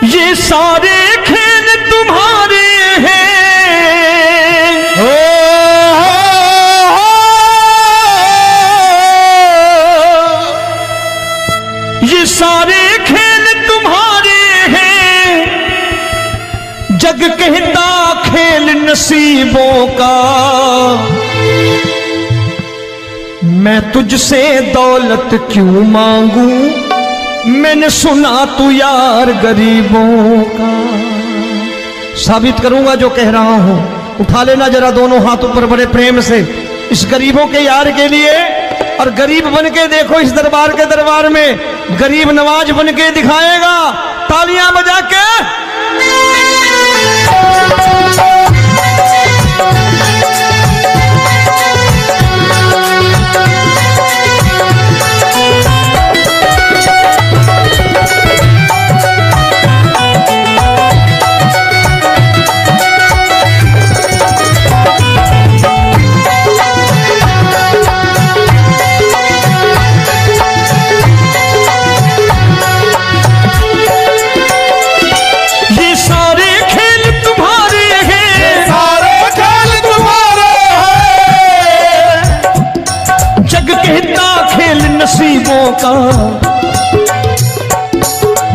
ये सारे खेल तुम्हारे हैं, ये सारे खेल तुम्हारे हैं, जग कहता खेल नसीबों का। मैं तुझसे दौलत क्यों मांगू, मैंने सुना तू यार गरीबों का। साबित करूंगा जो कह रहा हूं। उठा लेना जरा दोनों हाथ ऊपर बड़े प्रेम से इस गरीबों के यार के लिए, और गरीब बन के देखो इस दरबार के दरबार में गरीब नवाज बन के दिखाएगा, तालियां बजा के। नसीबों का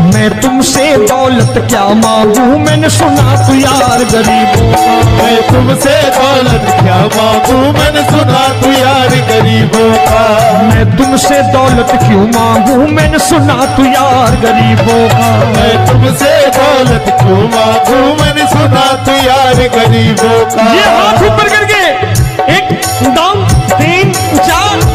मैं तुमसे दौलत क्या मांगू, मैंने सुना तू यार गरीबों का। मैं तुमसे दौलत क्या मांगू, मैंने सुना तू यार गरीबों का। मैं तुमसे दौलत क्यों मांगू, मैंने सुना तू यार गरीबों का। मैं तुमसे दौलत क्यों मांगू, मैंने सुना तू यार गरीबों का। ये हाथ ऊपर करके 1 2 3 4।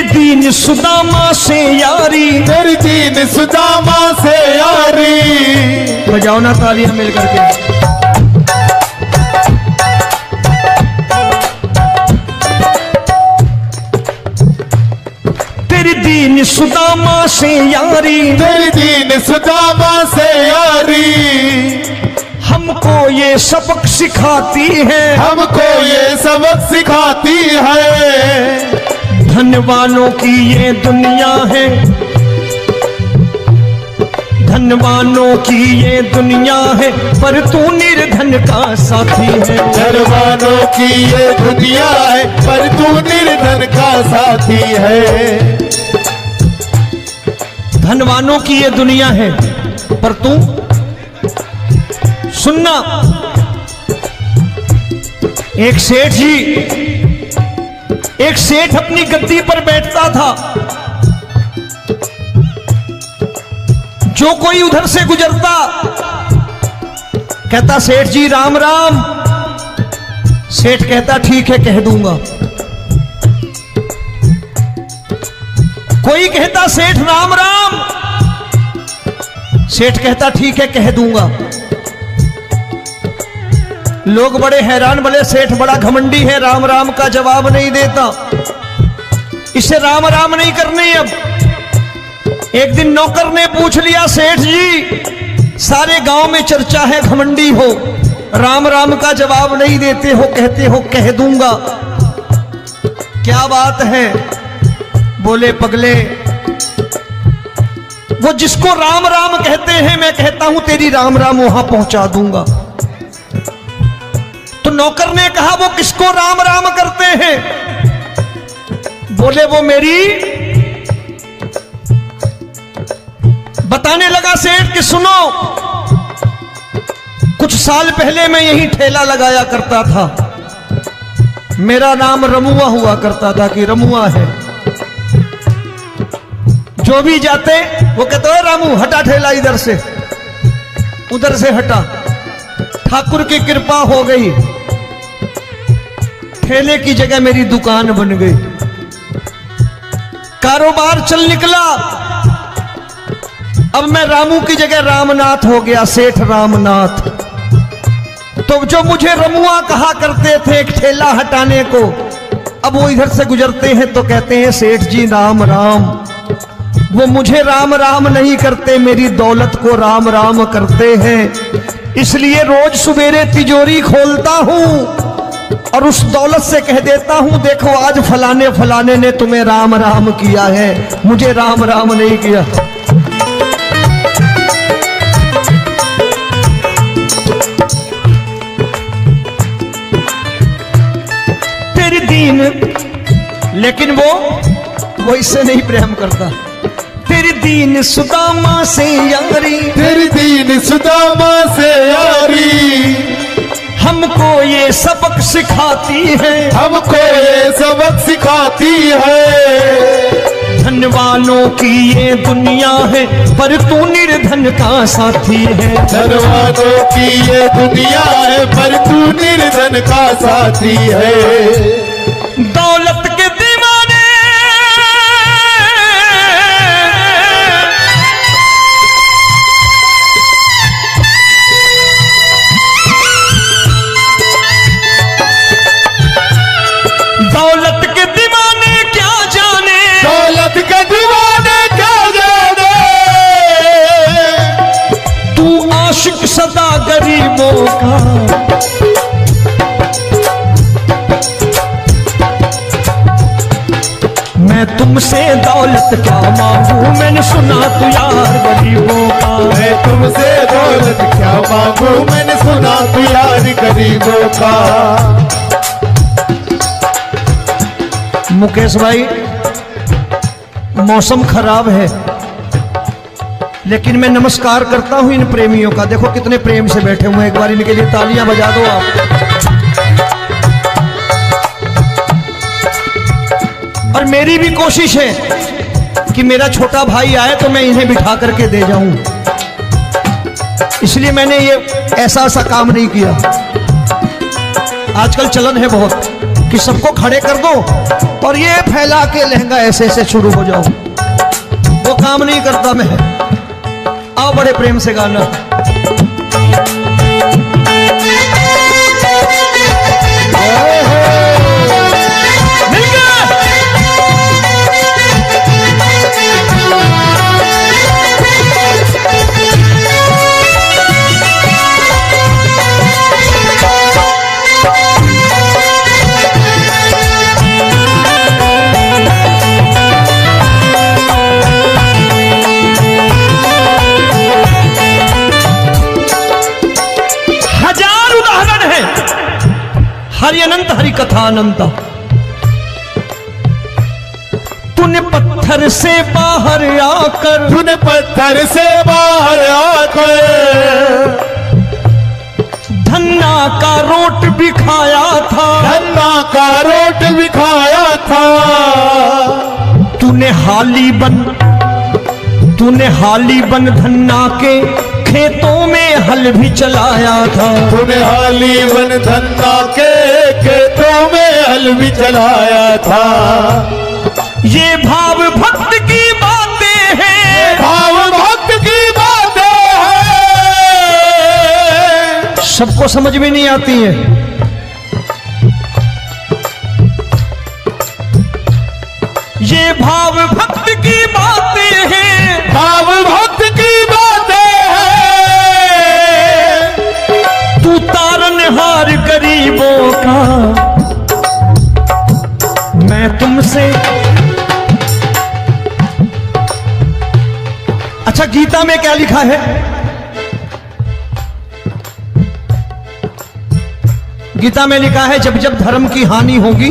दीन सुदामा से यारी, तेरी दीन सुदामा से यारी। बजाओ ना तालियां मिल करके। तेरी दीन सुदामा से यारी, तेरी दीन सुदामा से यारी। हमको ये सबक सिखाती है, हमको ये सबक सिखाती है। धनवानों की ये दुनिया है, धनवानों की ये दुनिया है, पर तू निर्धन का साथी है। धनवानों की ये दुनिया है, पर तू निर्धन का साथी है। धनवानों की ये दुनिया है, पर तू सुनना। एक सेठ अपनी गद्दी पर बैठता था। जो कोई उधर से गुजरता कहता सेठ जी राम राम। सेठ कहता ठीक है कह दूंगा। कोई कहता सेठ राम राम। सेठ कहता ठीक है कह दूंगा। लोग बड़े हैरान, बोले सेठ बड़ा घमंडी है, राम राम का जवाब नहीं देता, इसे राम राम नहीं करने। अब एक दिन नौकर ने पूछ लिया सेठ जी सारे गांव में चर्चा है घमंडी हो, राम राम का जवाब नहीं देते हो, कहते हो कह दूंगा, क्या बात है? बोले पगले वो जिसको राम राम कहते हैं मैं कहता हूं तेरी राम राम वहां पहुंचा दूंगा। तो नौकर ने कहा वो किसको राम राम करते हैं? बोले वो मेरी। बताने लगा सेठ कि सुनो, कुछ साल पहले मैं यही ठेला लगाया करता था, मेरा नाम रमुआ हुआ करता था कि रमुआ है। जो भी जाते वो कहते हो रामू हटा ठेला इधर से, उधर से हटा। ठाकुर की कृपा हो गई, ठेले की जगह मेरी दुकान बन गई, कारोबार चल निकला। अब मैं रामू की जगह रामनाथ हो गया, सेठ रामनाथ। तो जो मुझे रमुआ कहा करते थे एक ठेला हटाने को, अब वो इधर से गुजरते हैं तो कहते हैं सेठ जी राम राम। वो मुझे राम राम नहीं करते, मेरी दौलत को राम राम करते हैं। इसलिए रोज सवेरे तिजोरी खोलता हूं और उस दौलत से कह देता हूं, देखो आज फलाने फलाने ने तुम्हें राम राम किया है, मुझे राम राम नहीं किया। तेरी दीन, लेकिन वो इससे नहीं प्रेम करता। तेरी दीन सुदामा से यारी, तेरी दीन सुदामा से यारी, हमको ये सबक सिखाती है, हमको ये सबक सिखाती है। धन वालों की ये दुनिया है, पर तू निर्धन का साथी है। धन वालों की ये दुनिया है, पर तू निर्धन का साथी है। दौलत के दीवाने दौलत के दीवाने क्या जाने, दौलत के दीवाने क्या जाने। तू आशिक सदा गरीबों का। मैं तुमसे दौलत क्या मांगू, मैंने सुना तू यार गरीबों का। मैं तुमसे दौलत क्या मांगू, मैंने सुना तू यार गरीबों का। मुकेश भाई, मौसम खराब है, लेकिन मैं नमस्कार करता हूं इन प्रेमियों का। देखो कितने प्रेम से बैठे हुए हैं, एक बार इनके लिए तालियां बजा दो आप। और मेरी भी कोशिश है कि मेरा छोटा भाई आए तो मैं इन्हें बिठा करके दे जाऊं, इसलिए मैंने ये ऐसा काम नहीं किया। आजकल चलन है बहुत कि सबको खड़े कर दो और ये फैला के लहंगा ऐसे ऐसे शुरू हो जाओ, वो काम नहीं करता मैं। आओ बड़े प्रेम से गाना। हरि अनंत हरि कथा अनंत। तूने पत्थर से बाहर आकर, तूने पत्थर से बाहर आकर धन्ना का रोट भी खाया था, धन्ना का रोट भी खाया था। तूने हाली बन धन्ना के खेतों में हल भी चलाया था। तूने हाली बन धन्ना के खेतों में हल भी चलाया था। ये भाव भक्त की बातें हैं, भाव भक्त की बातें हैं, सबको समझ में नहीं आती है। ये भाव भक्त की बातें हैं, भाव भक्त की बातें हैं। तू तारनहार गरीबों का, मैं तुमसे। अच्छा, गीता में क्या लिखा है? गीता में लिखा है जब जब धर्म की हानि होगी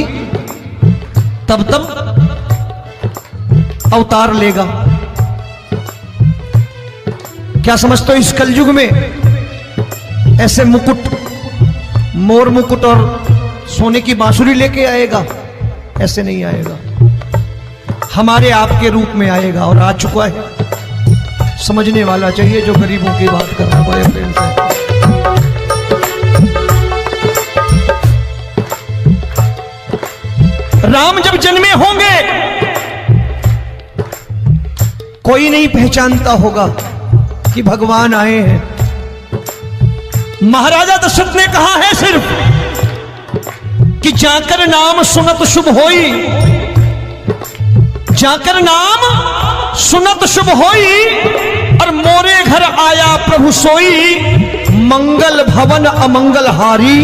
तब तब अवतार लेगा। क्या समझते हो, इस कलयुग में ऐसे मुकुट, मोर मुकुट और सोने की बांसुरी लेके आएगा? ऐसे नहीं आएगा, हमारे आपके रूप में आएगा और आ चुका है। समझने वाला चाहिए जो गरीबों की बात कर रहा है बड़े प्रेम से। राम जब जन्मे होंगे कोई नहीं पहचानता होगा, कि भगवान आए हैं। महाराजा दशरथ ने कहा है सिर्फ कि जाकर नाम सुनत शुभ होई, जाकर नाम सुनत शुभ होई, और मोरे घर आया प्रभु सोई, मंगल भवन अमंगल हारी,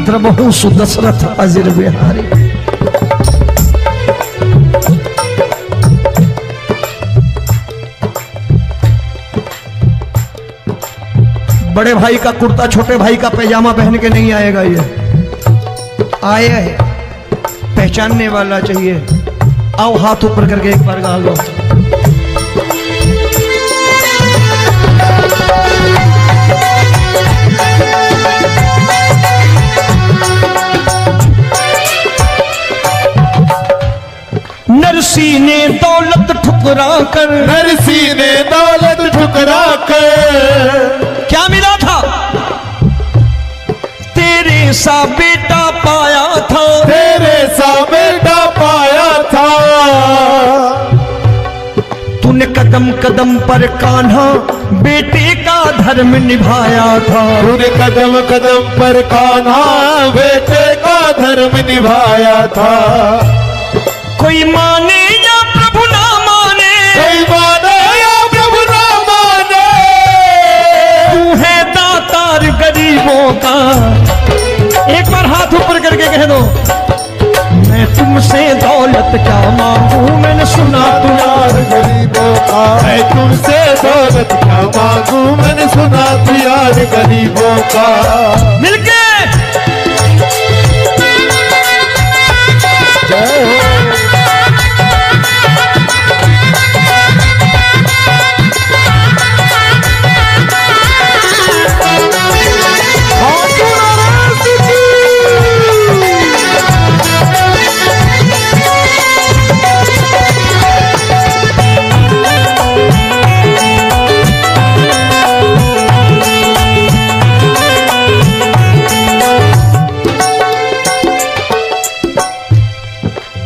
द्रबहु सुदशरथ अजिर बिहारी। बड़े भाई का कुर्ता छोटे भाई का पैजामा पहन के नहीं आएगा, ये आए है पहचानने वाला चाहिए। आओ हाथ ऊपर करके एक बार गा लो। नरसी ने दौलत ठुकरा कर, नरसी ने दौलत ठुकरा कर, क्या मिला था? तेरे सा बेटा पाया था, तेरे सा बेटा पाया था। तूने कदम कदम पर कान्हा बेटे का धर्म निभाया था, तूने कदम कदम पर कान्हा बेटे का धर्म निभाया था। कोई माने या प्रभु ना माने, कोई माने या प्रभु ना माने, तू है दातार गरीबों का। एक बार हाथ ऊपर करके कह दो, मैं तुमसे दौलत क्या मांगू, मैंने सुना तू यार गरीबों का। मैं तुमसे दौलत क्या मांगू, मैंने सुना तू यार गरीबों का। मिलके जय हो।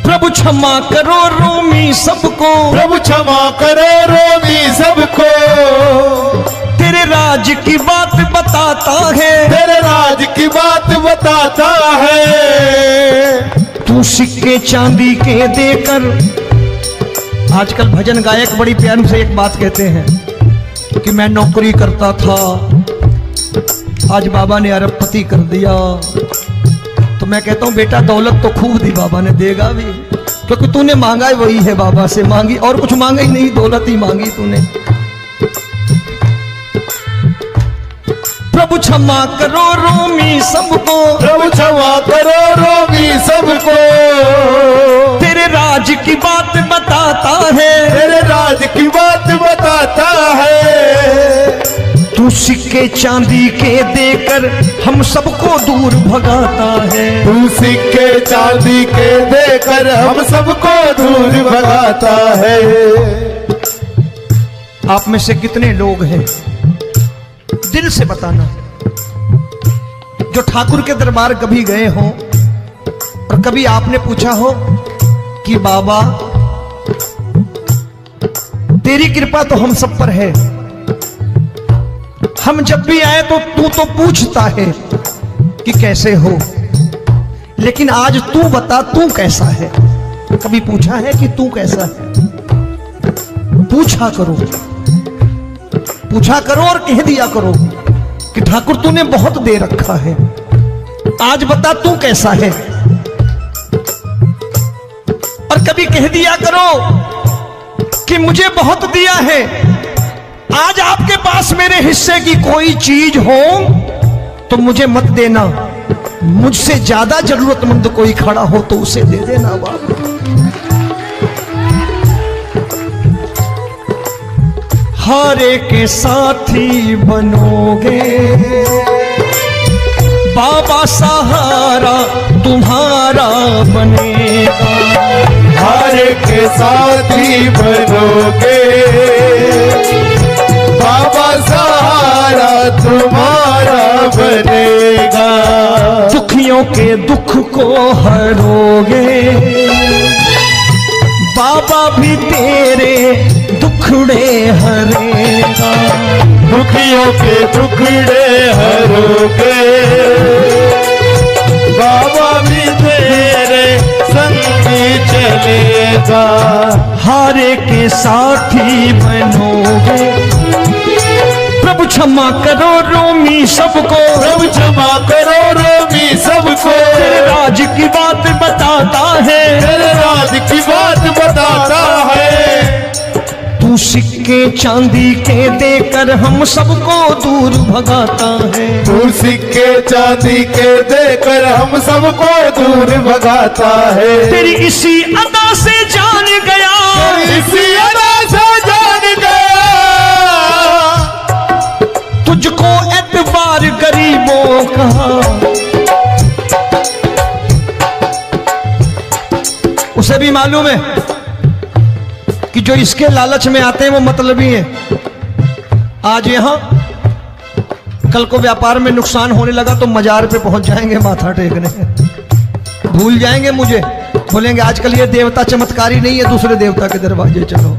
प्रभु क्षमा करो रोमी सबको, प्रभु क्षमा करो रोमी सबको। तेरे राज की बात बताता है, तेरे राज की बात बताता है। तू सिक्के चांदी के देकर। आजकल भजन गायक बड़ी प्यार से एक बात कहते हैं कि मैं नौकरी करता था, आज बाबा ने अरबपति कर दिया। तो मैं कहता हूं बेटा दौलत तो खूब दी बाबा ने, देगा भी, क्योंकि तूने मांगा ही वही है बाबा से, मांगी और कुछ मांगा ही नहीं, दौलत ही मांगी तूने। प्रभु क्षमा करो रोमी सबको, प्रभु क्षमा करो रोमी सबको। तेरे राज की बात बताता है, तेरे राज की बात बताता है। तू सिक्के चांदी के देकर हम सबको दूर भगाता है। तू सिक्के चांदी के देकर हम सबको दूर भगाता है। आप में से कितने लोग हैं, दिल से बताना, जो ठाकुर के दरबार कभी गए हो और कभी आपने पूछा हो कि बाबा तेरी कृपा तो हम सब पर है, हम जब भी आए तो तू तो पूछता है कि कैसे हो, लेकिन आज तू बता तू कैसा है। कभी पूछा है कि तू कैसा है? पूछा करो, पूछा करो और कह दिया करो कि ठाकुर तूने बहुत दे रखा है, आज बता तू कैसा है। और कभी कह दिया करो कि मुझे बहुत दिया है, आज आपके पास मेरे हिस्से की कोई चीज हो तो मुझे मत देना, मुझसे ज्यादा जरूरतमंद कोई खड़ा हो तो उसे दे देना बाबा। हारे के साथी बनोगे बाबा, सहारा तुम्हारा बनेगा। हारे के साथी बनोगे बाबा, सहारा तुम्हारा बनेगा। दुखियों के दुख को हरोगे बाबा, भी तेरे दुखड़े हरेगा। के टुकड़े हरोगे, बाबा भी तेरे संगी चलेगा। हारे के साथी बनोगे, प्रभु क्षमा करो रोमी सबको, प्रभु क्षमा करो रोमी सबको। तेरे राज की बात बताता है, तेरे राज की बात बताता है। तू सिक्के चांदी के देकर हम सबको दूर भगाता है। तू सिक्के चांदी के देकर हम सबको दूर भगाता है। तेरी इसी अदा से जान गया, इसी अदा से जान गया, तुझको एतबार गरीबों का। उसे भी मालूम है कि जो इसके लालच में आते हैं वो मतलबी हैं। आज यहां कल को व्यापार में नुकसान होने लगा तो मजार पे पहुंच जाएंगे माथा टेकने, भूल जाएंगे मुझे, बोलेंगे आजकल ये देवता चमत्कारी नहीं है, दूसरे देवता के दरवाजे चलो।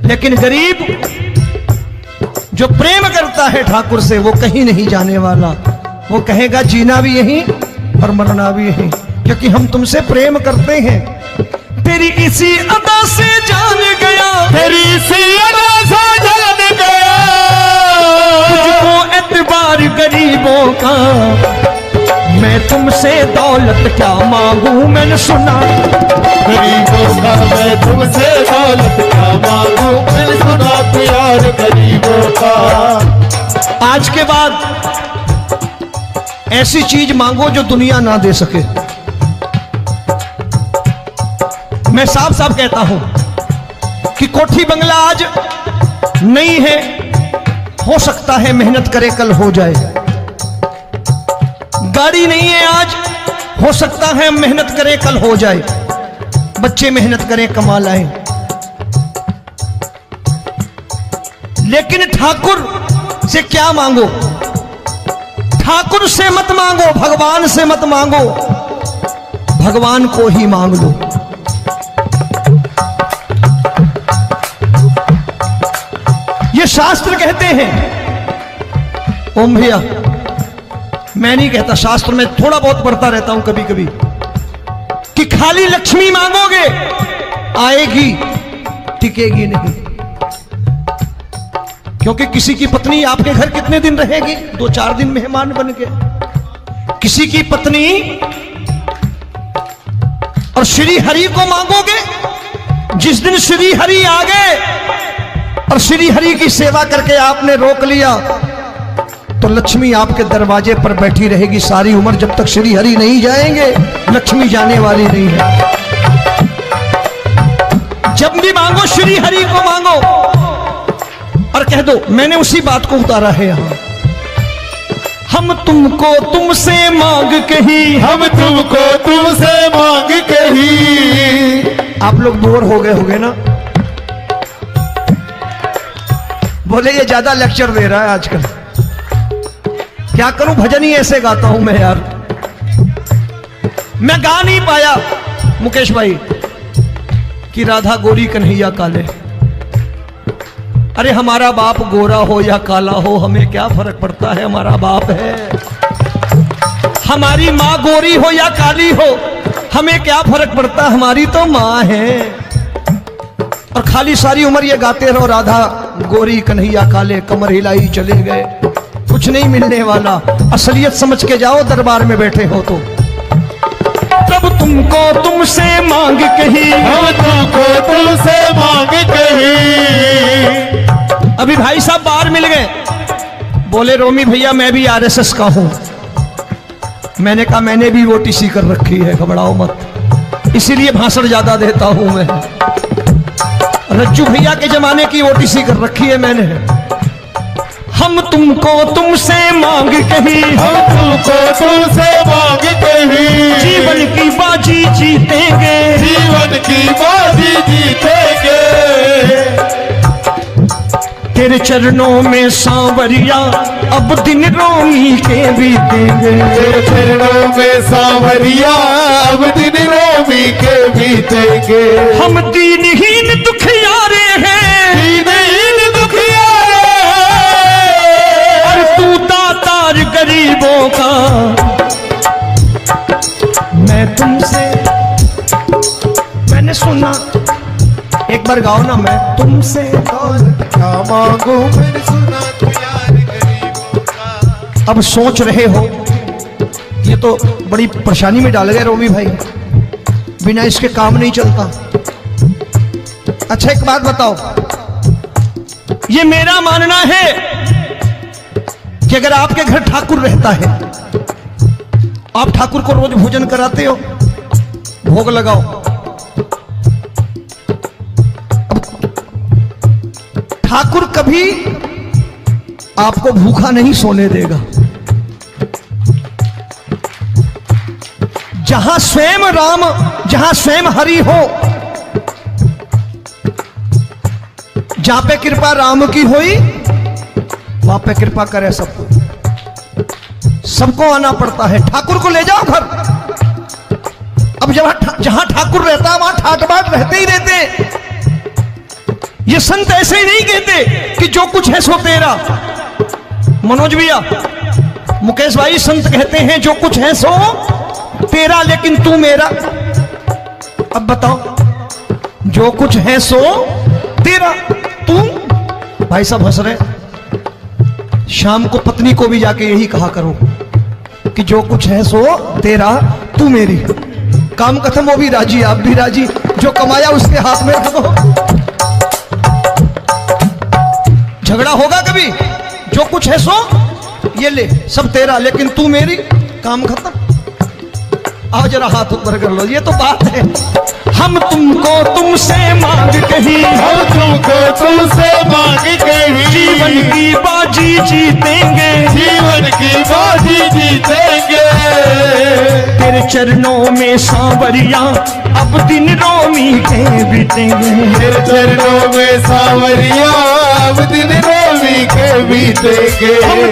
लेकिन गरीब जो प्रेम करता है ठाकुर से वो कहीं नहीं जाने वाला, वो कहेगा जीना भी यहीं और मरना भी यहीं, क्योंकि हम तुमसे प्रेम करते हैं। तेरी इसी अदा से जान गया, तेरी इसी अदा से जान गया, तुझको एतबार गरीबों का। मैं तुमसे दौलत क्या मांगू, मैंने सुना गरीबों का। मैं तुमसे दौलत क्या मांगू, मैंने सुना प्यार गरीबों का। आज के बाद ऐसी चीज मांगो जो दुनिया ना दे सके। मैं साफ साफ कहता हूं कि कोठी बंगला आज नहीं है, हो सकता है मेहनत करे कल हो जाए। गाड़ी नहीं है आज, हो सकता है मेहनत करें कल हो जाए। बच्चे मेहनत करें कमा लाएं, लेकिन ठाकुर से क्या मांगो? ठाकुर से मत मांगो, भगवान से मत मांगो, भगवान को ही मांग लो। ये शास्त्र कहते हैं, ओम भैया मैं नहीं कहता, शास्त्र में थोड़ा बहुत पढ़ता रहता हूं कभी कभी, कि खाली लक्ष्मी मांगोगे आएगी, टिकेगी नहीं। क्योंकि किसी की पत्नी आपके घर कितने दिन रहेगी? 2-4 दिन मेहमान बन के। किसी की पत्नी और श्री हरि को मांगोगे, जिस दिन श्री हरि आ गए और श्री हरि की सेवा करके आपने रोक लिया तो लक्ष्मी आपके दरवाजे पर बैठी रहेगी सारी उम्र। जब तक श्री हरि नहीं जाएंगे लक्ष्मी जाने वाली नहीं है। जब भी मांगो श्री हरि को मांगो और कह दो मैंने उसी बात को उतारा है यहां, हम तुमको तुमसे मांग कही, हम तुमको तुमसे मांग कही। आप लोग बोर हो गए होंगे ना, बोले ये ज्यादा लेक्चर दे रहा है आजकल। क्या करूं, भजन ही ऐसे गाता हूं मैं यार। मैं गा नहीं पाया मुकेश भाई कि राधा गोरी कन्हैया काले। अरे हमारा बाप गोरा हो या काला हो हमें क्या फर्क पड़ता है, हमारा बाप है। हमारी माँ गोरी हो या काली हो हमें क्या फर्क पड़ता, हमारी तो माँ है। और खाली सारी उम्र ये गाते रहो राधा गोरी कन्हैया काले, कमर हिलाई चले गए, कुछ नहीं मिलने वाला। असलियत समझ के जाओ दरबार में बैठे हो तो। तब तुमको तुमसे मांग कही, हम तुमको तुमसे मांग कही। अभी भाई साहब बाहर मिल गए, बोले रोमी भैया मैं भी आरएसएस का हूं। मैंने कहा मैंने भी ओटीसी कर रखी है, घबराओ मत, इसीलिए भाषण ज्यादा देता हूं मैं। रज्जू भैया के जमाने की ओटीसी कर रखी है मैंने। हम तुमको तुमसे मांग कही, हम तुमको तुमसे मांग कही। जीवन की बाजी जीतेंगे, जीवन की बाजी जीतेंगे। तेरे चरणों में सांवरिया अब दिन रोमी के बीतेंगे। तेरे चरणों में सांवरिया अब दिन रोमी के बीतेंगे। हम दीनहीन दुखियारे हैं, दीनहीन दुखियारे हैं। एक बार गाओ ना, मैं तुमसे दौलत क्या मांगू मैंने सुना तू यार गरीबों का। अब सोच रहे हो ये तो बड़ी परेशानी में डाल गए रोमी भाई, बिना इसके काम नहीं चलता। अच्छा एक बात बताओ, ये मेरा मानना है कि अगर आपके घर ठाकुर रहता है, आप ठाकुर को रोज भोजन कराते हो, भोग लगाओ, अब ठाकुर कभी आपको भूखा नहीं सोने देगा। जहां स्वयं राम, जहां स्वयं हरि हो, जहां पे कृपा राम की हुई वहां पे कृपा करे सबको, सबको आना पड़ता है। ठाकुर को ले जाओ घर। अब जहां ठाकुर रहता है वहां ठाट बाट रहते ही रहते। ये संत ऐसे ही नहीं कहते कि जो कुछ है सो तेरा। मनोज भैया, मुकेश भाई, संत कहते हैं जो कुछ है सो तेरा लेकिन तू मेरा। अब बताओ, जो कुछ है सो तेरा, तू। भाई साहब हंस रहे। शाम को पत्नी को भी जाके यही कहा करो कि जो कुछ है सो तेरा, तू मेरी। काम खत्म, वो भी राजी, आप भी राजी। जो कमाया उसके हाथ में रख दो। झगड़ा होगा कभी? जो कुछ है सो ये ले, सब तेरा लेकिन तू मेरी। काम खत्म। आओ जरा हाथ ऊपर कर लो, ये तो बात है। हम तुमको तुमसे मांग कहीं, हम तुमको तुमसे मांग कहीं, जीवन की बाजी जीतेंगे, जीवन की बाजी जीतेंगे। तेरे चरणों में सांवरिया अब दिन रोमी के बीतेंगे। तेरे चरणों में सांवरिया अब दिन रोमी के बीतेंगे।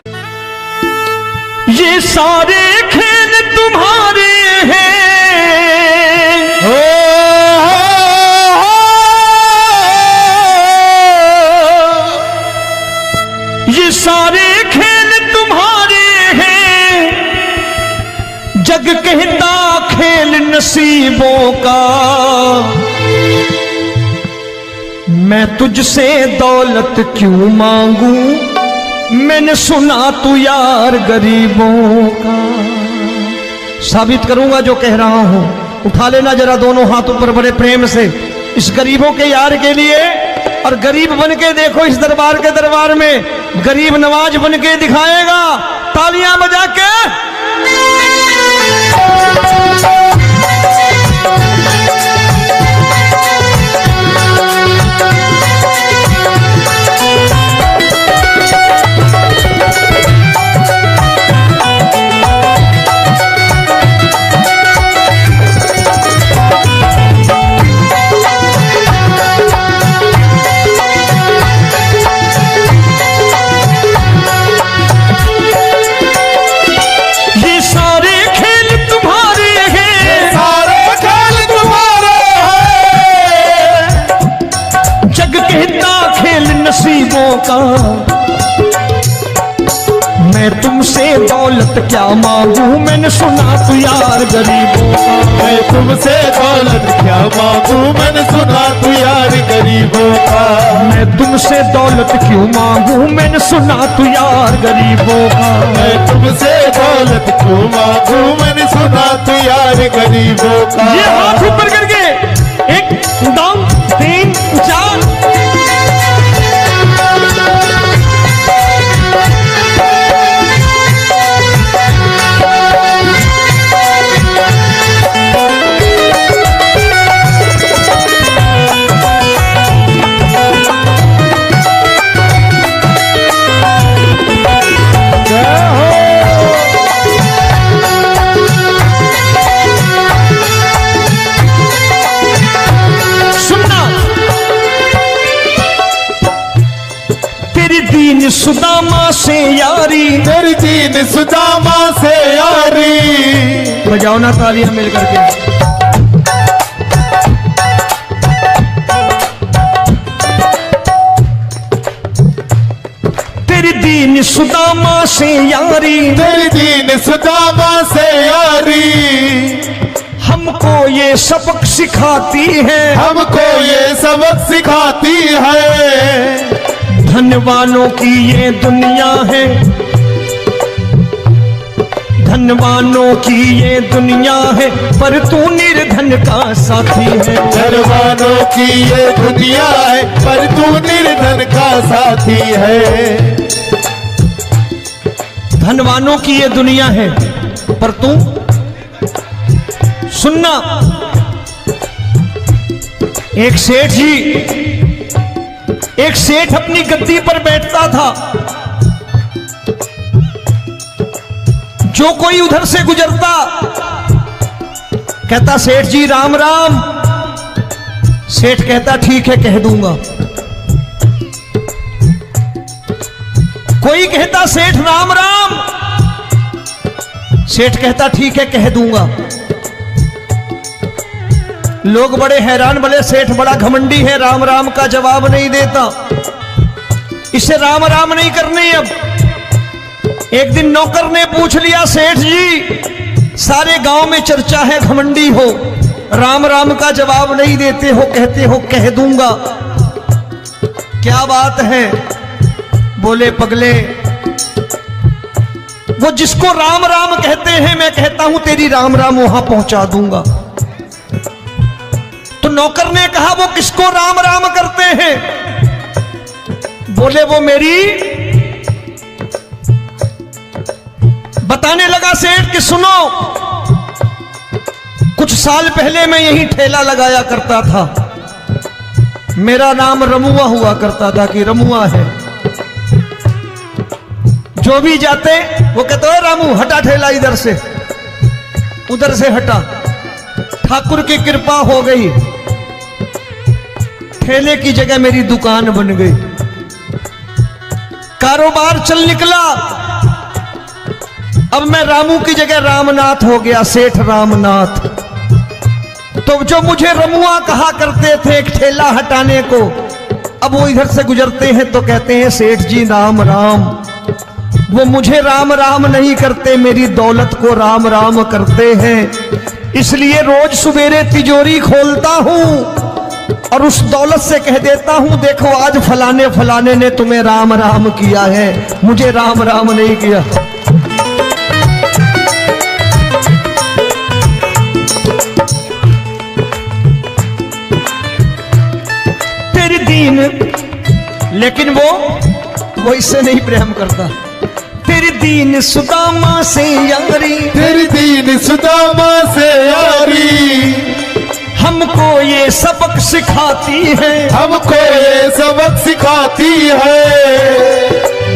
ये सारे खेल तुम्हारे हैं, ये सारे खेल तुम्हारे हैं। जग कहता खेल नसीबों का, मैं तुझसे दौलत क्यों मांगू, मैंने सुना तू यार गरीबों का। साबित करूंगा जो कह रहा हूं। उठा लेना जरा दोनों हाथ ऊपर बड़े प्रेम से इस गरीबों के यार के लिए। और गरीब बन के देखो इस दरबार के दरबार में, गरीब नवाज बन के दिखाएगा, तालियां बजा के। नसीबों का, मैं तुमसे दौलत क्या मांगू, मैंने सुना तू यार गरीबों का। मैं तुमसे दौलत क्या मांगू, मैंने सुना तू यार गरीबों का। मैं तुमसे दौलत क्यों मांगू, मैंने सुना तू यार गरीबों का। मैं तुमसे दौलत क्यों मांगू, मैंने सुना तू यार गरीबों का। ये हाथ ऊपर करके 1 2 3 4। दीन सुदामा से यारी, तेरी दीन सुदामा से यारी। बजाओ ना तालियां मिल करके। तेरी दीन सुदामा से यारी, तेरी दीन सुदामा से यारी। हम हमको ये सबक सिखाती है, हमको ये सबक सिखाती है। धनवानों की ये दुनिया है, धनवानों की ये दुनिया है, पर तू निर्धन का साथी है। धनवानों की ये दुनिया है, पर तू निर्धन का साथी है। धनवानों की ये दुनिया है, पर तू सुनना। एक सेठ जी, एक सेठ अपनी गद्दी पर बैठता था। जो कोई उधर से गुजरता कहता सेठ जी राम राम। सेठ कहता ठीक है कह दूंगा। कोई कहता सेठ राम राम। सेठ कहता ठीक है कह दूंगा। लोग बड़े हैरान, बोले सेठ बड़ा घमंडी है, राम राम का जवाब नहीं देता, इसे राम राम नहीं करने। अब एक दिन नौकर ने पूछ लिया सेठ जी सारे गांव में चर्चा है घमंडी हो, राम राम का जवाब नहीं देते हो, कहते हो कह दूंगा, क्या बात है? बोले पगले वो जिसको राम राम कहते हैं मैं कहता हूं तेरी राम राम वहां पहुंचा दूंगा। तो नौकर ने कहा वो किसको राम राम करते हैं? बोले वो मेरी। बताने लगा सेठ कि सुनो, कुछ साल पहले मैं यही ठेला लगाया करता था, मेरा नाम रमुआ हुआ करता था कि रमुआ है। जो भी जाते वो कहते हो रामू हटा ठेला इधर से, उधर से हटा। ठाकुर की कृपा हो गई, ठेले की जगह मेरी दुकान बन गई, कारोबार चल निकला। अब मैं रामू की जगह रामनाथ हो गया, सेठ रामनाथ। तो जो मुझे रमुआ कहा करते थे एक ठेला हटाने को, अब वो इधर से गुजरते हैं तो कहते हैं सेठ जी राम राम। वो मुझे राम राम नहीं करते, मेरी दौलत को राम राम करते हैं। इसलिए रोज सवेरे तिजोरी खोलता हूं और उस दौलत से कह देता हूं देखो आज फलाने फलाने ने तुम्हें राम राम किया है, मुझे राम राम नहीं किया। तेरी दीन, लेकिन वो इससे नहीं प्रेम करता। तेरी दीन सुदामा से यारी, तेरी दीन सुदामा से यारी, हमको ये सबक सिखाती है, हमको ये सबक सिखाती है।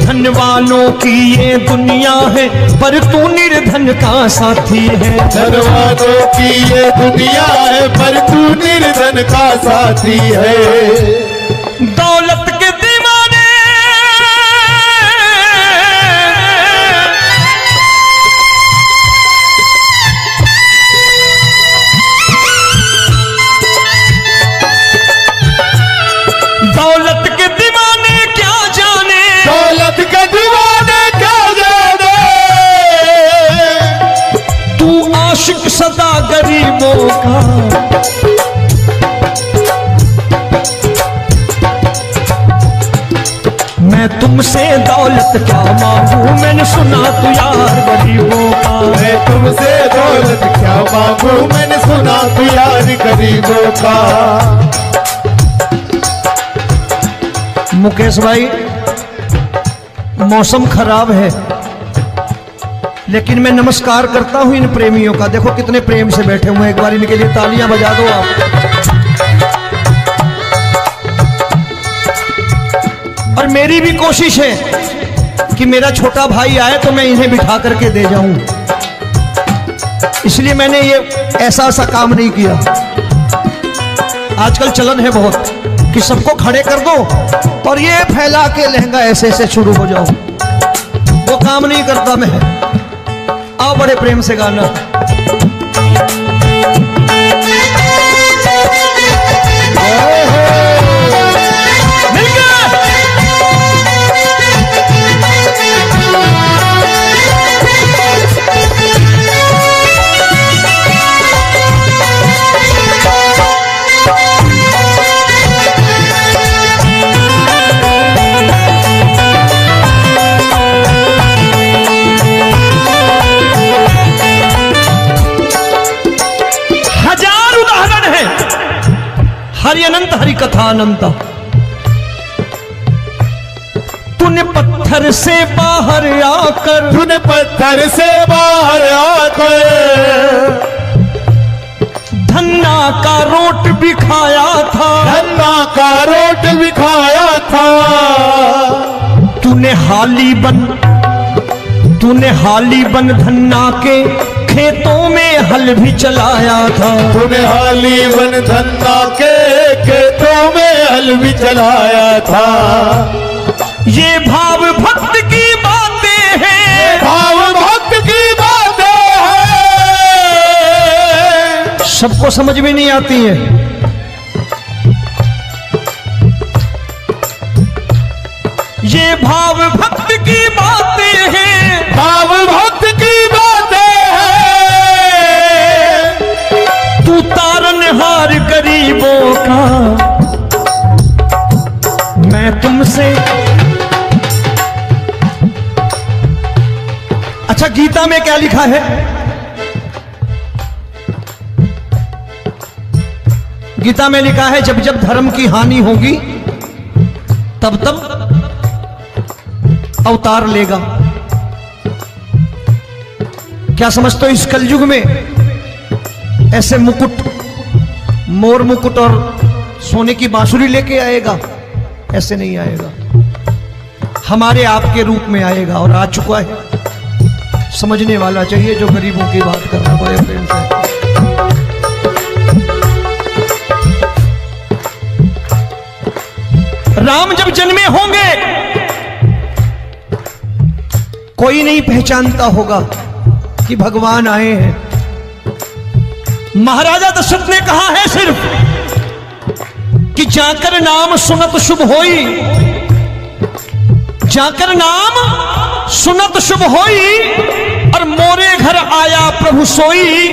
धनवानों की ये दुनिया है, पर तू निर्धन का साथी है। धनवानों की ये दुनिया है, पर तू निर्धन का साथी है। दौलत के दीवाने दौलत के दीवाने क्या जाने, दौलत के दीवाने क्या जाने, तू आशिक सदा गरीबों का। मैं तुमसे दौलत क्या मांगू, मैंने सुना तू यार गरीबों का। मैं तुमसे दौलत क्या मांगू, मैंने सुना तू यार गरीबों का। मुकेश भाई मौसम खराब है, लेकिन मैं नमस्कार करता हूं इन प्रेमियों का। देखो कितने प्रेम से बैठे हुए हैं, एक बार इनके लिए तालियां बजा दो आप। और मेरी भी कोशिश है कि मेरा छोटा भाई आए तो मैं इन्हें बिठा करके दे जाऊं, इसलिए मैंने ये ऐसा काम नहीं किया। आजकल चलन है बहुत कि सबको खड़े कर दो और ये फैला के लहंगा ऐसे ऐसे शुरू हो जाओ, वो काम नहीं करता मैं। आओ बड़े प्रेम से गाना। कथा अनंता। तूने पत्थर से बाहर आकर, तूने पत्थर से बाहर आकर धन्ना का रोट भी खाया था, धन्ना का रोट भी खाया था। तूने हाली बन धन्ना के खेतों में हल भी चलाया था। तूने हाली बन धन्ना के खेतों में हल भी चलाया था। ये भाव भक्त की बातें हैं, भाव भक्त की बातें हैं। सबको समझ में नहीं आती है। ये भाव भक्त की बातें हैं, भाव भक्त की बातें हैं। तू तारनहार गरीबों का, मैं तुमसे। अच्छा, गीता में क्या लिखा है? गीता में लिखा है जब जब धर्म की हानि होगी तब तब अवतार लेगा। क्या समझते हो इस कलयुग में ऐसे मुकुट, मोर मुकुट और सोने की बांसुरी लेके आएगा? ऐसे नहीं आएगा, हमारे आपके रूप में आएगा और आ चुका है। समझने वाला चाहिए जो गरीबों की बात कर रहा बड़े प्रेम से। राम जब जन्मे होंगे कोई नहीं पहचानता होगा कि भगवान आए हैं। महाराजा दशरथ ने कहा है सिर्फ कि जाकर नाम सुनत शुभ होई, जाकर नाम सुनत शुभ होई, और मोरे घर आया प्रभु सोई,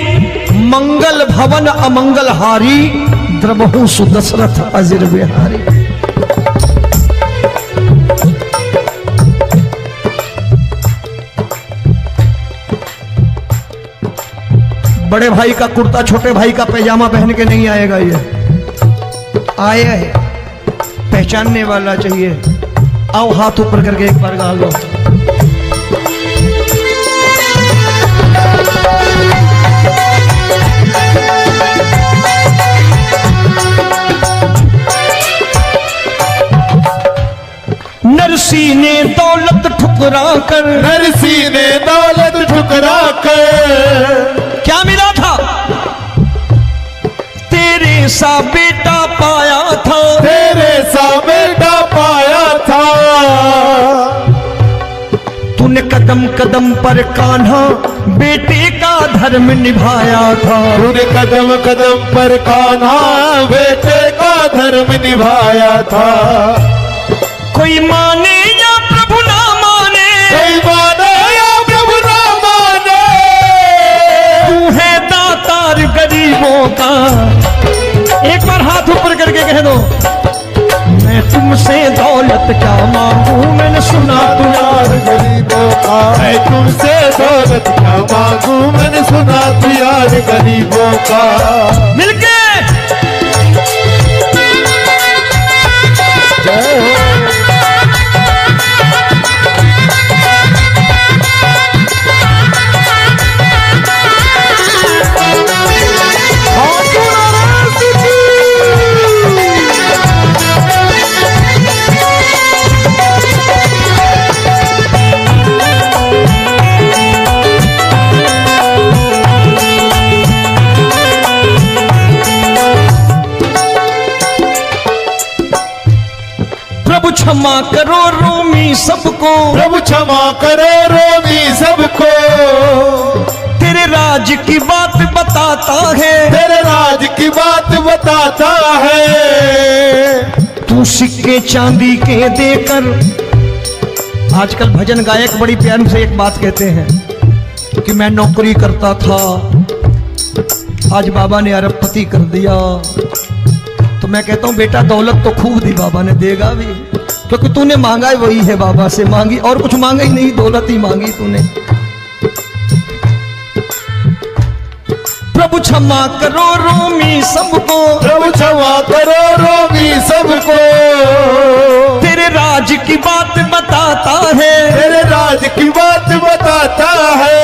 मंगल भवन अमंगल हारी, द्रबहु सुदशरथ अजिर बिहारी। बड़े भाई का कुर्ता छोटे भाई का पैजामा पहन के नहीं आएगा, ये आया है, पहचानने वाला चाहिए। आओ हाथ ऊपर करके एक बार गा लो। नरसी ने दौलत ठुकरा कर, नरसी ने दौलत ठुकरा कर क्या मिला था? तेरे सा बेटा पाया था, तेरे सा बेटा पाया था। तूने कदम कदम पर कान्हा बेटे का धर्म निभाया था। तूने कदम कदम पर कान्हा बेटे का धर्म निभाया था। कोई माने या प्रभु ना माने, कोई माने या प्रभु ना माने, तू है दातार गरीबों का। एक बार हाथ ऊपर करके कह दो, मैं तुमसे दौलत क्या मांगू, मैंने सुना तू यार गरीबों का। मैं तुमसे दौलत क्या मांगू, मैंने सुना तू यार गरीबों का। मिलके जय हो। प्रभु क्षमा करो रोमी सबको, प्रभु क्षमा करो रोमी सबको। तेरे राज की बात बताता है, तेरे राज की बात बताता है। तू सिक्के चांदी के देकर। आजकल भजन गायक बड़ी प्यार से एक बात कहते हैं कि मैं नौकरी करता था, आज बाबा ने अरबपति कर दिया। तो मैं कहता हूं बेटा दौलत तो खूब दी बाबा ने, देगा भी, क्योंकि तूने मांगा है वही है बाबा से मांगी, और कुछ मांगा ही नहीं, दौलत ही मांगी तूने। प्रभु क्षमा करो रोमी सबको, प्रभु क्षमा करो रोमी सबको। तेरे राज की बात बताता है, तेरे राज की बात बताता है।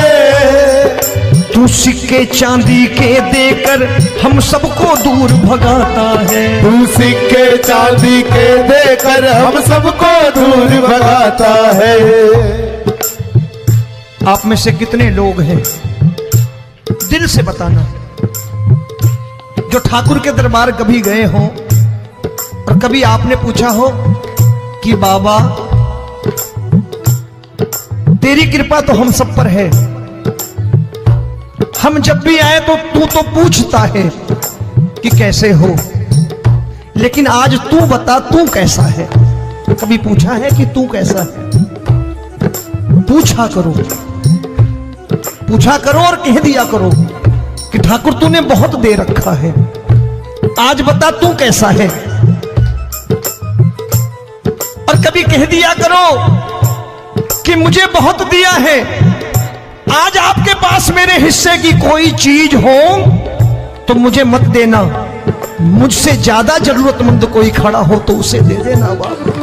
तू सिक्के चांदी के देकर हम सबको दूर भगाता है। तू सिक्के चांदी के देकर हम सबको दूर भगाता है। आप में से कितने लोग हैं, दिल से बताना, जो ठाकुर के दरबार कभी गए हो और कभी आपने पूछा हो कि बाबा तेरी कृपा तो हम सब पर है, हम जब भी आए तो तू तो पूछता है कि कैसे हो, लेकिन आज तू बता तू कैसा है। कभी पूछा है कि तू कैसा है? पूछा करो, पूछा करो और कह दिया करो कि ठाकुर तूने बहुत दे रखा है, आज बता तू कैसा है। और कभी कह दिया करो कि मुझे बहुत दिया है, आज आपके पास मेरे हिस्से की कोई चीज हो तो मुझे मत देना, मुझसे ज्यादा जरूरतमंद कोई खड़ा हो तो उसे दे देना बाबा।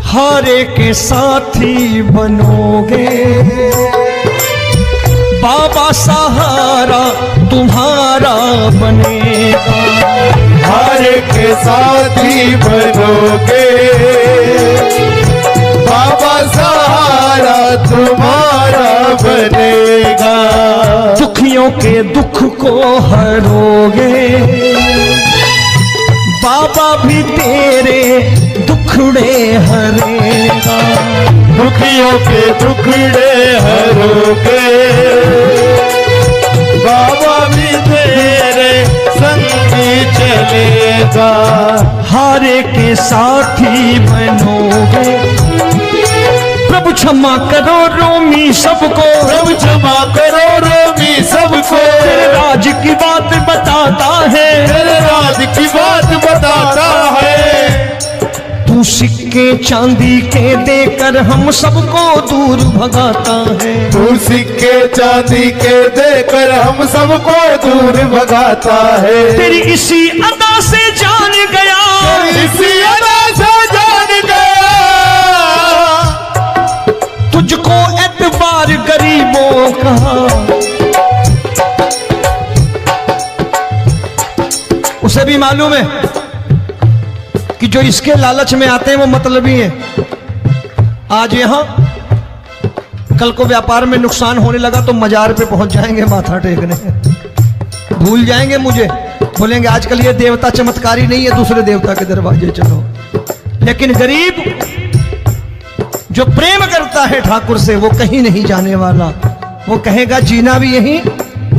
हारे के साथी बनोगे बाबा, सहारा तुम्हारा बनेगा। हारे के साथी बनोगे बाबा, सहारा तुम्हारा बनेगा। दुखियों के दुख को हरोगे बाबा, भी तेरे दुखड़े हरेगा। दुखियों के दुखड़े हरोगे बाबा, भी तेरे संगी चलेगा। हारे के साथी बनोगे, प्रभु क्षमा करो रोमी सबको, प्रभु क्षमा करो रोमी सबको। तेरे राज की बात बताता है, तेरे राज की बात बताता है। तू सिक्के चांदी के देकर हम सबको दूर भगाता है। तू सिक्के चांदी के देकर हम सबको दूर भगाता है। तेरी इसी अदा से जान गया, इसी अदा से जान गया, तुझको एतबार गरीबों का। उसे भी मालूम है कि जो इसके लालच में आते हैं वो मतलबी हैं। आज यहां कल को व्यापार में नुकसान होने लगा तो मजार पे पहुंच जाएंगे माथा टेकने, भूल जाएंगे मुझे, बोलेंगे आजकल ये देवता चमत्कारी नहीं है, दूसरे देवता के दरवाजे चलो। लेकिन गरीब जो प्रेम करता है ठाकुर से वो कहीं नहीं जाने वाला, वो कहेगा जीना भी यहीं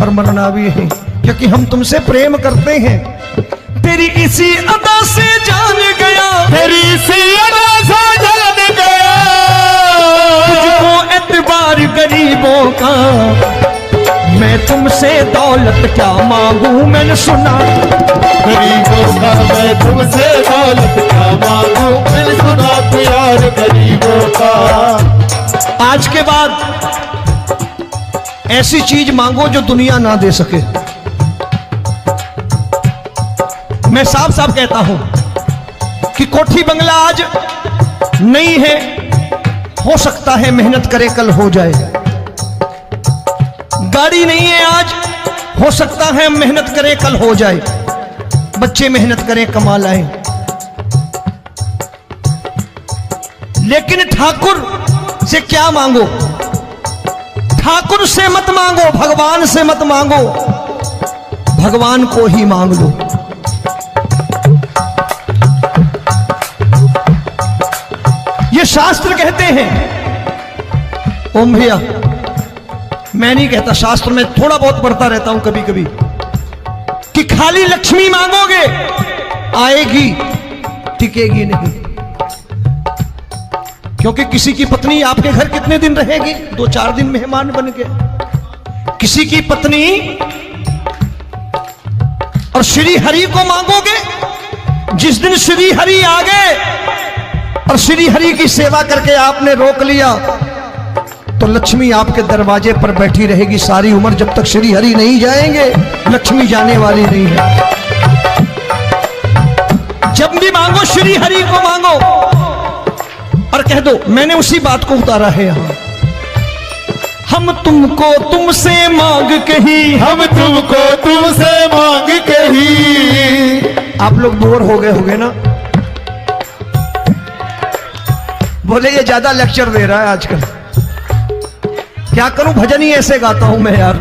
और मरना भी यहीं, क्योंकि हम तुमसे प्रेम करते हैं। तेरी इसी अदा से जान गया, तेरी इसी अदा से जान गया, तुझको एतबार गरीबों का। मैं तुमसे दौलत क्या मांगू, मैंने सुना गरीबों का। मैं तुमसे दौलत क्या मांगू, मैंने सुना प्यार गरीबों का। आज के बाद ऐसी चीज मांगो जो दुनिया ना दे सके। मैं साफ साफ कहता हूं कि कोठी बंगला आज नहीं है, हो सकता है मेहनत करे कल हो जाए। गाड़ी नहीं है आज, हो सकता है मेहनत करे कल हो जाए। बच्चे मेहनत करें कमा लाएं, लेकिन ठाकुर से क्या मांगो? ठाकुर से मत मांगो, भगवान से मत मांगो, भगवान को ही मांग लो। ये शास्त्र कहते हैं। ओम भैया, मैं नहीं कहता, शास्त्र में थोड़ा बहुत पढ़ता रहता हूं कभी कभी, कि खाली लक्ष्मी मांगोगे आएगी, टिकेगी नहीं। क्योंकि किसी की पत्नी आपके घर कितने दिन रहेगी? 2-4 दिन मेहमान बन के। किसी की पत्नी और श्री हरि को मांगोगे, जिस दिन श्री हरि आ गए और श्री हरि की सेवा करके आपने रोक लिया, तो लक्ष्मी आपके दरवाजे पर बैठी रहेगी सारी उम्र, जब तक श्री हरि नहीं जाएंगे लक्ष्मी जाने वाली नहीं है। जब भी मांगो श्री हरि को मांगो और कह दो मैंने उसी बात को उतारा है यहां। हम तुमको तुमसे मांग कही, हम तुमको तुमसे मांग कही। आप लोग बोर हो गए होंगे ना, बोले ये ज्यादा लेक्चर दे रहा है आजकल। क्या करूं, भजन ही ऐसे गाता हूं मैं यार।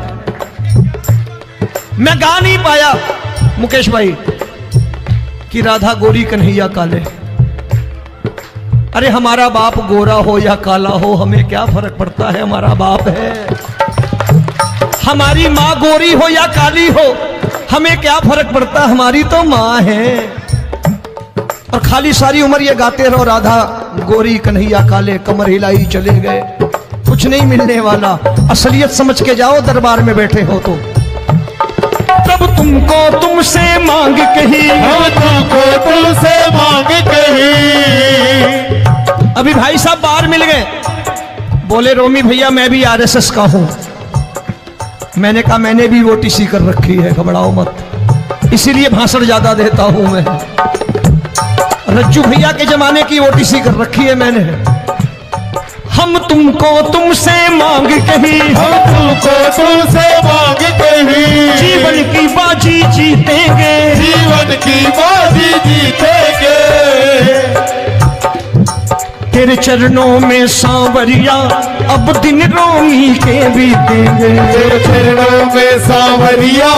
मैं गा नहीं पाया मुकेश भाई कि राधा गोरी कन्हैया काले। अरे हमारा बाप गोरा हो या काला हो हमें क्या फर्क पड़ता है, हमारा बाप है। हमारी माँ गोरी हो या काली हो हमें क्या फर्क पड़ता, हमारी तो माँ है। और खाली सारी उम्र ये गाते रहो राधा गोरी कन्हैया काले, कमर हिलाई चले गए, कुछ नहीं मिलने वाला। असलियत समझ के जाओ दरबार में बैठे हो तो। तब तुमको तुमसे मांग कही, हम तुमको तुमसे मांग कही। अभी भाई साहब बाहर मिल गए, बोले रोमी भैया मैं भी आरएसएस का हूं। मैंने कहा मैंने भी ओटीसी कर रखी है, घबराओ मत, इसीलिए भाषण ज्यादा देता हूं मैं। रज्जू भैया के जमाने की ओटीसी कर रखी है मैंने। हम तुमको तुमसे मांग कही, हम तुमको तुमसे मांग कही। जीवन की बाजी जीतेंगे, जीवन की बाजी जीतेंगे। तेरे चरणों में सांवरिया अब दिन रोमी के बीतेंगे। तेरे चरणों में सांवरिया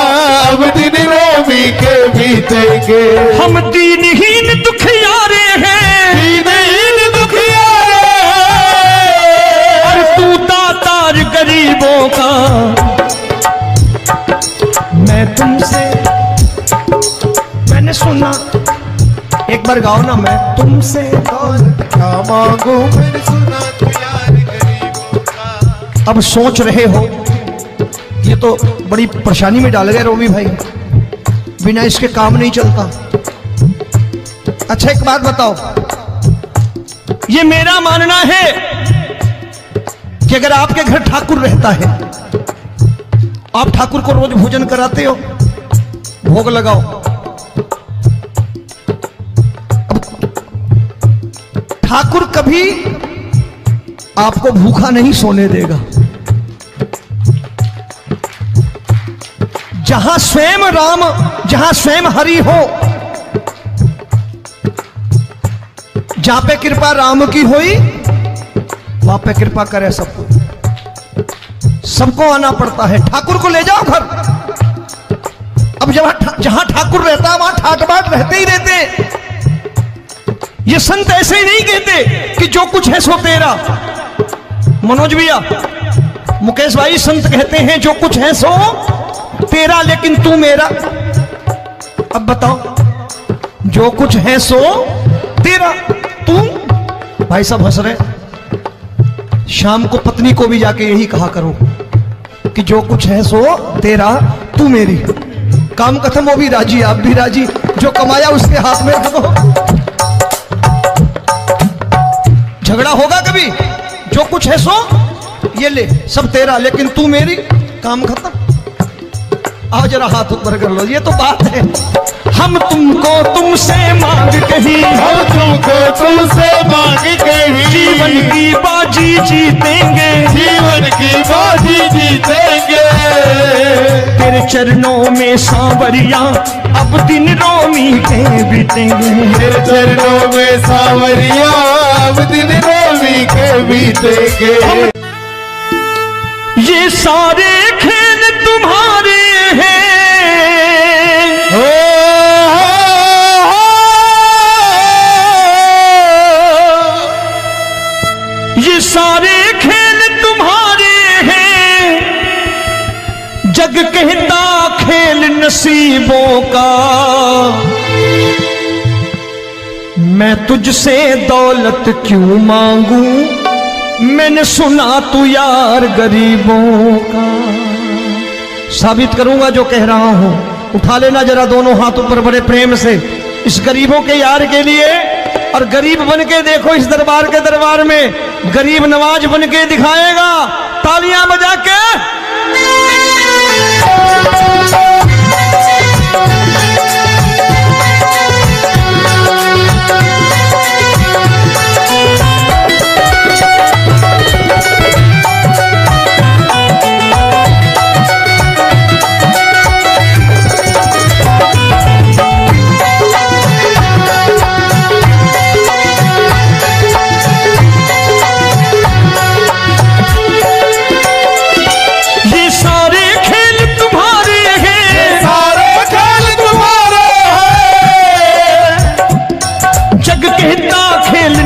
अब दिन रोमी के बीतेंगे। हम दीनहीन दुखियारे हैं, दीनहीन दुखियारे और तू दातार गरीबों का। मैं तुमसे, मैंने सुना, एक बार गाओ ना, मैं तुमसे क्या मांगू मैंने सुना तू यार गरीबों का। अब सोच रहे हो ये तो बड़ी परेशानी में डाल गए रोमी भाई, बिना इसके काम नहीं चलता। अच्छा एक बात बताओ, ये मेरा मानना है कि अगर आपके घर ठाकुर रहता है, आप ठाकुर को रोज भोजन कराते हो, भोग लगाओ, ठाकुर कभी आपको भूखा नहीं सोने देगा। जहां स्वयं राम, जहां स्वयं हरि हो, जहां पे कृपा राम की हुई वहां पे कृपा करे सबको। सबको आना पड़ता है, ठाकुर को ले जाओ घर। अब जहां ठाकुर रहता है वहां ठाट बाट रहते ही रहते। ये संत ऐसे ही नहीं कहते कि जो कुछ है सो तेरा। मनोज भैया, मुकेश भाई, संत कहते हैं जो कुछ है सो तेरा लेकिन तू मेरा। अब बताओ, जो कुछ है सो तेरा, तू। भाई साहब हंस रहे। शाम को पत्नी को भी जाके यही कहा करो कि जो कुछ है सो तेरा, तू मेरी। काम खत्म, वो भी राजी, आप भी राजी, जो कमाया उसके हाथ में रख दो। झगड़ा होगा कभी, जो कुछ है सो ये ले, सब तेरा लेकिन तू मेरी, काम खत्म। आओ जरा हाथ ऊपर कर लो, ये तो बात है। हम तुमको तुमसे मांग कही, हम तुमको तुमसे मांग कही। जीवन की बाजी जीतेंगे, जीवन की बाजी जीतेंगे। तेरे चरणों में सांवरिया अब दिन रोमी के बीतेंगे। तेरे चरणों में सांवरिया अब दिन रोमी के बीतेंगे। ये सारे खेल तुम्हारे हैं, ये सारे खेल तुम्हारे हैं। जग कहता खेल नसीबों का, मैं तुझसे दौलत क्यों मांगू, मैंने सुना तू यार गरीबों का। साबित करूंगा जो कह रहा हूं। उठा लेना जरा दोनों हाथ ऊपर बड़े प्रेम से इस गरीबों के यार के लिए, और गरीब बन के देखो इस दरबार के दरबार में गरीब नवाज बन के दिखाएगा, तालियां बजा के।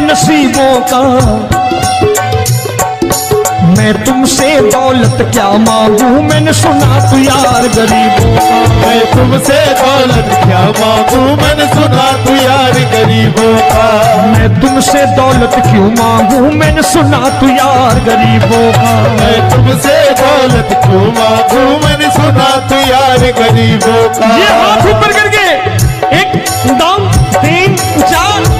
नसीबों का मैं तुमसे दौलत क्या मांगू, मैंने सुना तू यार गरीबों का। मैं तुमसे दौलत क्या मांगू, मैंने सुना तू यार गरीबों का। मैं तुमसे दौलत क्यों मांगू, मैंने सुना तू यार गरीबों का। मैं तुमसे दौलत क्यों मांगू, मैंने सुना तू यार गरीबों का। ये हाथ ऊपर करके 1 2 3 4।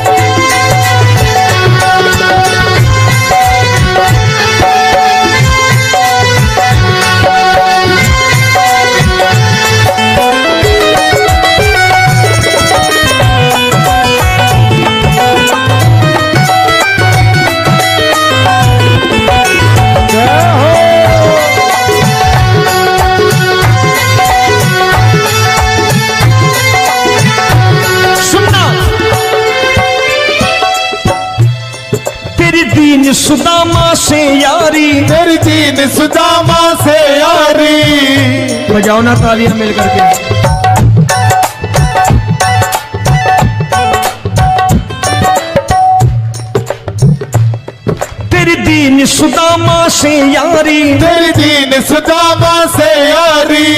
दीन सुदामा से यारी, तेरी दीन सुदामा से यारी। बजाओ ना तालियां मिल करके। तेरी दीन सुदामा से यारी, तेरी दीन सुदामा से यारी।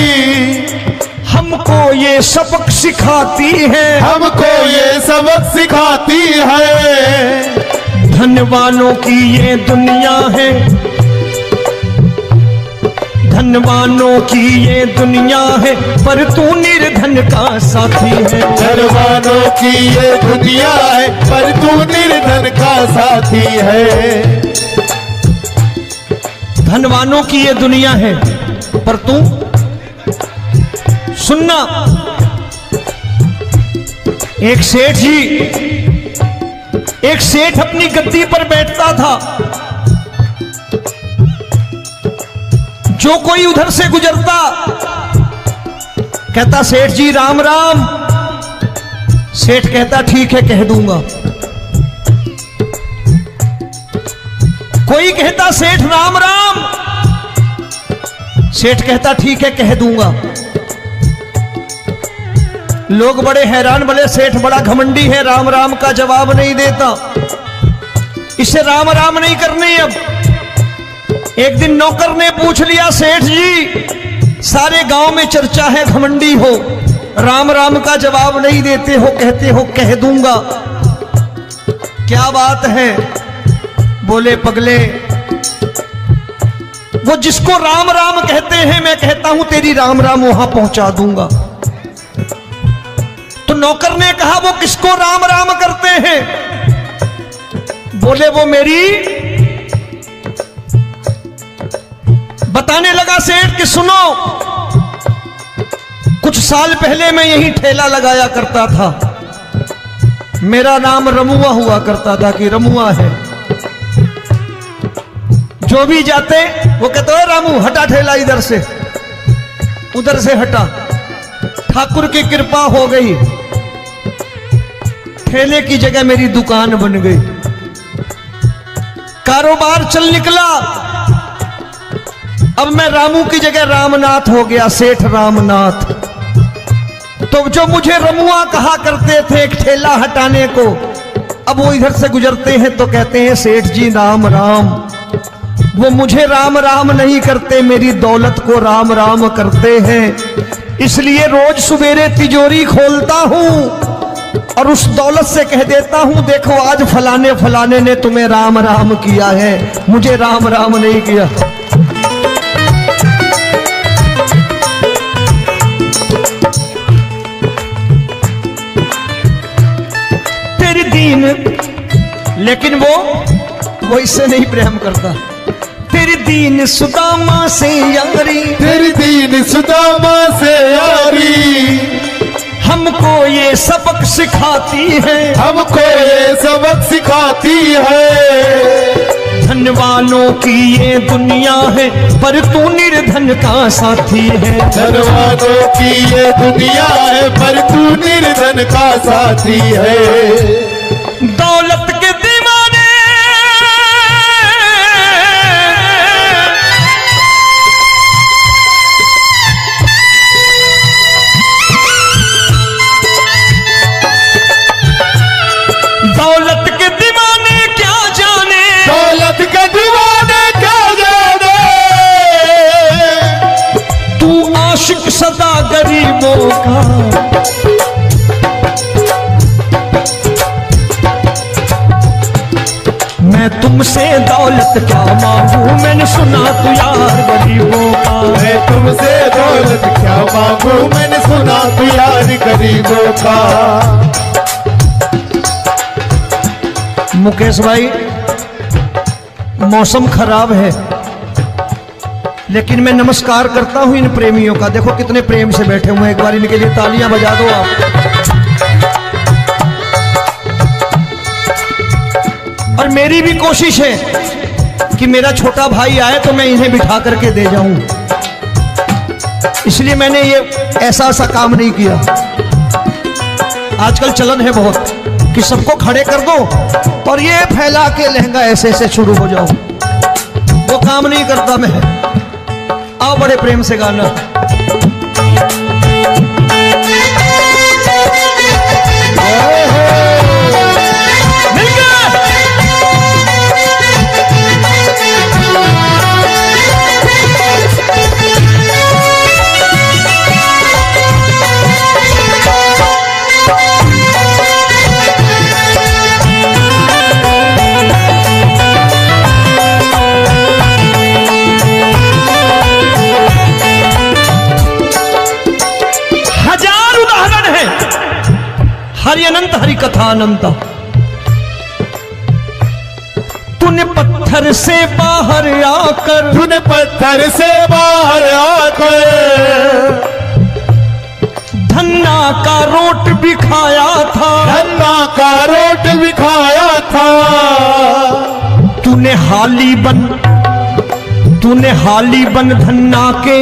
हमको ये सबक सिखाती है, हमको ये सबक सिखाती है। धनवानों की ये दुनिया है, धनवानों की ये दुनिया है, पर तू निर्धन का साथी है। धनवानों की ये दुनिया है, पर तू निर्धन का साथी है। धनवानों की ये दुनिया है, पर तू सुनना। एक सेठ अपनी गद्दी पर बैठता था। जो कोई उधर से गुजरता कहता सेठ जी राम राम। सेठ कहता ठीक है कह दूंगा। कोई कहता सेठ राम राम। सेठ कहता ठीक है कह दूंगा। लोग बड़े हैरान, बोले सेठ बड़ा घमंडी है, राम राम का जवाब नहीं देता, इसे राम राम नहीं करनी। अब एक दिन नौकर ने पूछ लिया सेठ जी सारे गांव में चर्चा है घमंडी हो, राम राम का जवाब नहीं देते हो, कहते हो कह दूंगा, क्या बात है? बोले पगले वो जिसको राम राम कहते हैं मैं कहता हूं तेरी राम राम वहां पहुंचा दूंगा। तो नौकर ने कहा वो किसको राम राम करते हैं? बोले वो मेरी। बताने लगा सेठ कि सुनो, कुछ साल पहले मैं यही ठेला लगाया करता था, मेरा नाम रमुआ हुआ करता था कि रमुआ है। जो भी जाते वो कहते हो रामू हटा ठेला इधर से, उधर से हटा। ठाकुर की कृपा हो गई, ठेले की जगह मेरी दुकान बन गई, कारोबार चल निकला। अब मैं रामू की जगह रामनाथ हो गया, सेठ रामनाथ। तो जो मुझे रमुआ कहा करते थे एक ठेला हटाने को, अब वो इधर से गुजरते हैं तो कहते हैं सेठ जी राम राम। वो मुझे राम राम नहीं करते, मेरी दौलत को राम राम करते हैं। इसलिए रोज सवेरे तिजोरी खोलता हूं और उस दौलत से कह देता हूं देखो आज फलाने फलाने ने तुम्हें राम राम किया है, मुझे राम राम नहीं किया। तेरी दीन, लेकिन वो वो इससे नहीं प्रेम करता। तेरी दीन सुदामा से यारी, तेरी दीन सुदामा से यारी, हमको ये सबक सिखाती है, हमको ये सबक सिखाती है। धन वालों की ये दुनिया है, पर तू निर्धन का साथी है। धन वालों की ये दुनिया है, पर तू निर्धन का साथी है। दौलत के दीवाने दौलत के दीवाने क्या जाने, दौलत के दीवाने क्या जाने, तू आशिक सदा गरीबों का। मैं तुमसे दौलत क्या मांगू, मैंने सुना तू यार गरीबों का। मैं तुमसे दौलत क्या मांगू, मैंने सुना तू यार गरीबों का। मुकेश भाई, मौसम खराब है, लेकिन मैं नमस्कार करता हूं इन प्रेमियों का। देखो कितने प्रेम से बैठे हुए हैं, एक बार इनके लिए तालियां बजा दो आप। और मेरी भी कोशिश है कि मेरा छोटा भाई आए तो मैं इन्हें बिठा करके दे जाऊं, इसलिए मैंने ये ऐसा काम नहीं किया। आजकल चलन है बहुत कि सबको खड़े कर दो और ये फैला के लहंगा ऐसे ऐसे शुरू हो जाओ, वो काम नहीं करता मैं। आओ बड़े प्रेम से गाना। हरि अनंत हरि कथा अनंत। तूने पत्थर से बाहर आकर, तूने पत्थर से बाहर आकर धन्ना का रोट भी खाया था, धन्ना का रोट भी खाया था। तूने हाली बन धन्ना के